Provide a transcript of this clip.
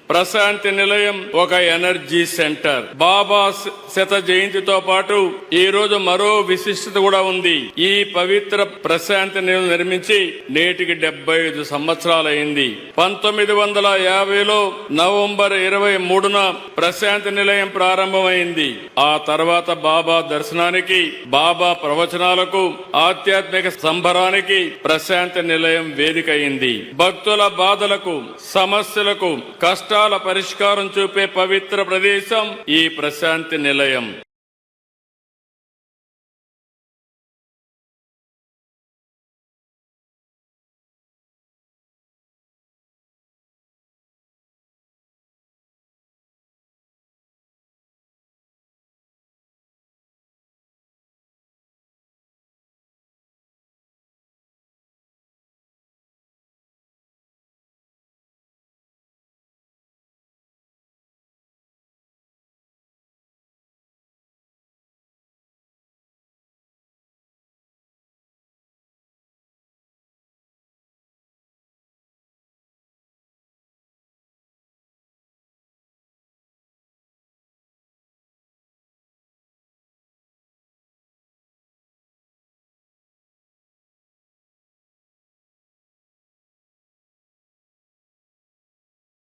ప్రశాంతి నిలయం ఒక energy centre. బాబా శత జయంతితో పాటు ఈ రోజు మరో విశిష్టత కూడా ఉంది. ఈ పవిత్ర ప్రశాంతి నిలయం నిర్మించి నేటికి 75 సంవత్సరాలైంది. 1950లో నవంబర్ 23న ప్రశాంతి నిలయం ప్రారంభమైంది. ఆ తర్వాత బాబా దర్శనానికి, బాబా ప్రవచనాలకు, ఆధ్యాత్మిక సంబరానికి ప్రశాంతి నిలయం వేదిక అయింది. భక్తుల బాధలకు, సమస్యలకు, కష్టాల పరిష్కారం చూపే పవిత్ర ప్రదేశం ఈ ప్రశాంతి నిలయం.